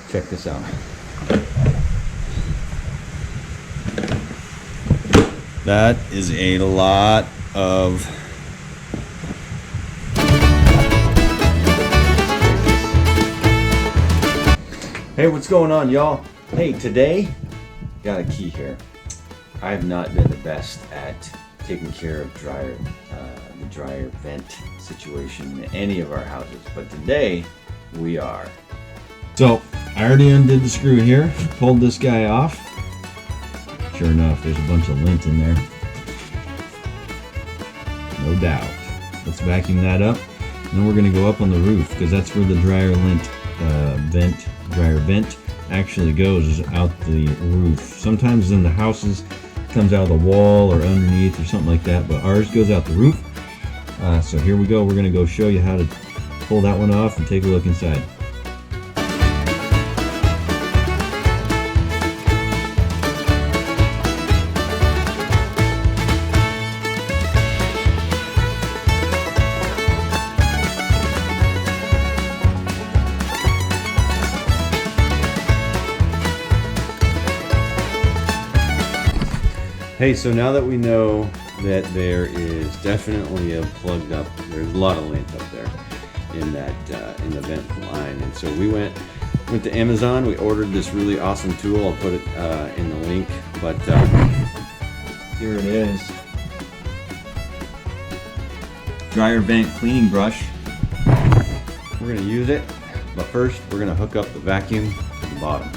Check this out. That is a lot of Hey, what's going on, y'all? Hey, today got a key here. I have not been the best at taking care of the dryer vent situation in any of our houses, but today we are. So I already undid the screw here, pulled this guy off. Sure enough, there's a bunch of lint in there. No doubt. Let's vacuum that up. And then we're going to go up on the roof because that's where the dryer vent actually goes, is out the roof. Sometimes in the houses it comes out of the wall or underneath or something like that, but ours goes out the roof. So here we go. We're going to go show you how to pull that one off and take a look inside. Hey, so now that we know that there is definitely a plugged up, there's a lot of lint up there in that in the vent line, and so we went to Amazon. We ordered this really awesome tool. I'll put it in the link, but here it is. Dryer vent cleaning brush. We're gonna use it, but first we're gonna hook up the vacuum to the bottom.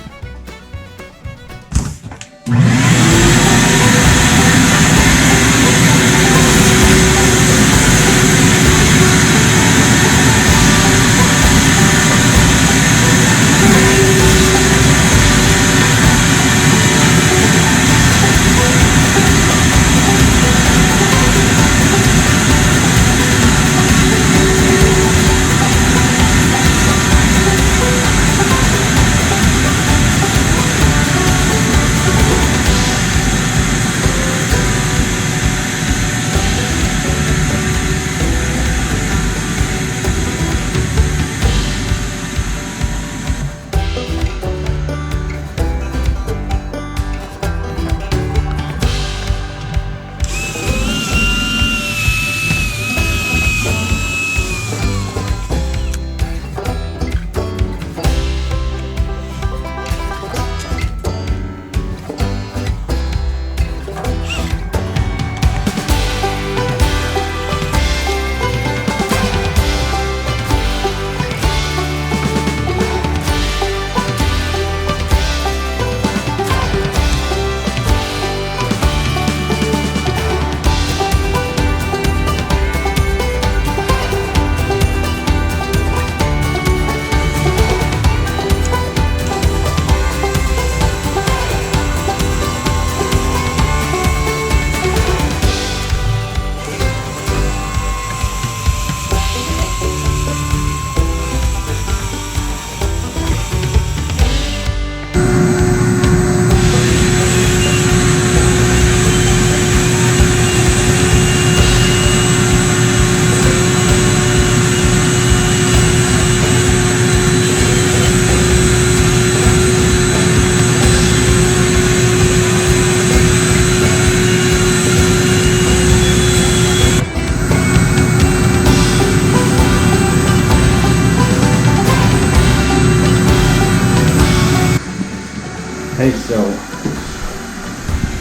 Hey, so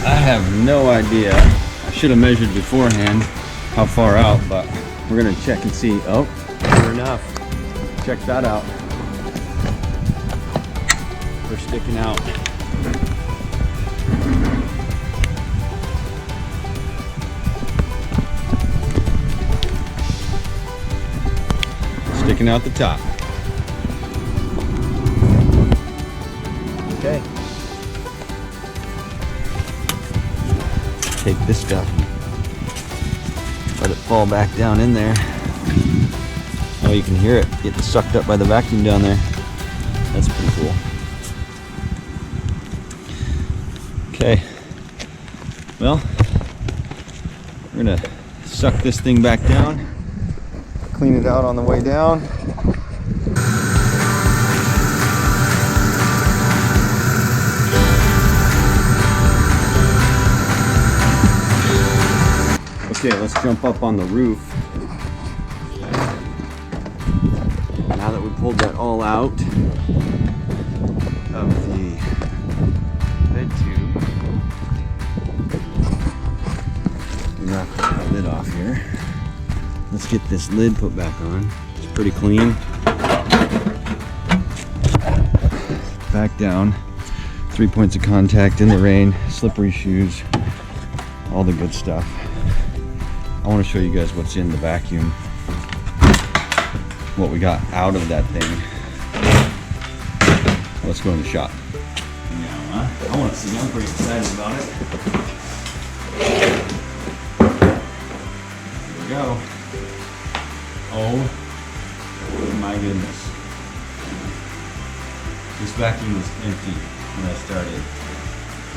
I have no idea. I should have measured beforehand how far out, but we're gonna check and see. Oh, sure enough. Check that out. We're sticking out. Sticking out the top. Okay. Take this stuff, let it fall back down in there. Oh, you can hear it getting sucked up by the vacuum down there. That's pretty cool. Okay, well, we're gonna suck this thing back down, clean it out on the way down. Okay, let's jump up on the roof. Now that we pulled that all out of the bed tube, we knock the lid off here. Let's get this lid put back on. It's pretty clean. Back down. 3 points of contact in the rain, slippery shoes, all the good stuff. I want to show you guys what's in the vacuum, what we got out of that thing. Let's go in the shop. Now, I want to see, I'm pretty excited about it. Here we go. Oh my goodness. This vacuum was empty when I started.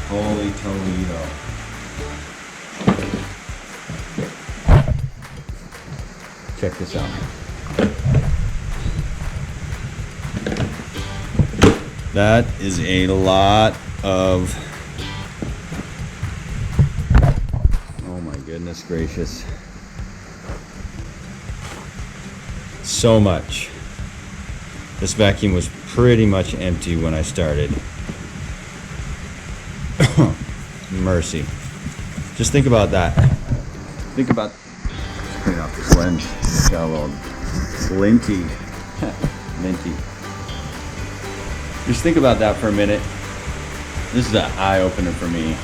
Holy Toledo. Check this out. That is a lot of, oh my goodness gracious. So much. This vacuum was pretty much empty when I started. Mercy. Just think about that. Think about, clean off this lens. It's got a little linty. Minty. Just think about that for a minute. This is an eye-opener for me.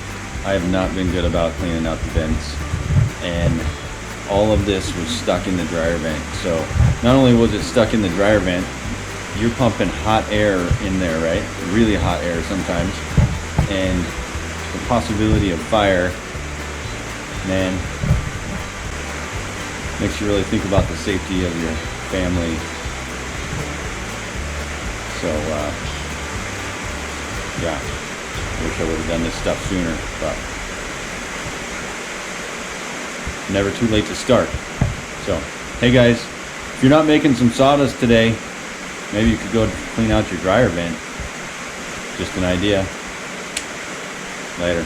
I have not been good about cleaning out the vents, and all of this was stuck in the dryer vent. So not only was it stuck in the dryer vent, you're pumping hot air in there, right? Really hot air sometimes. And the possibility of fire, man, makes you really think about the safety of your family. So, yeah, wish I would have done this stuff sooner, but never too late to start. So, hey guys, if you're not making some sawdust today, maybe you could go clean out your dryer vent. Just an idea. Later.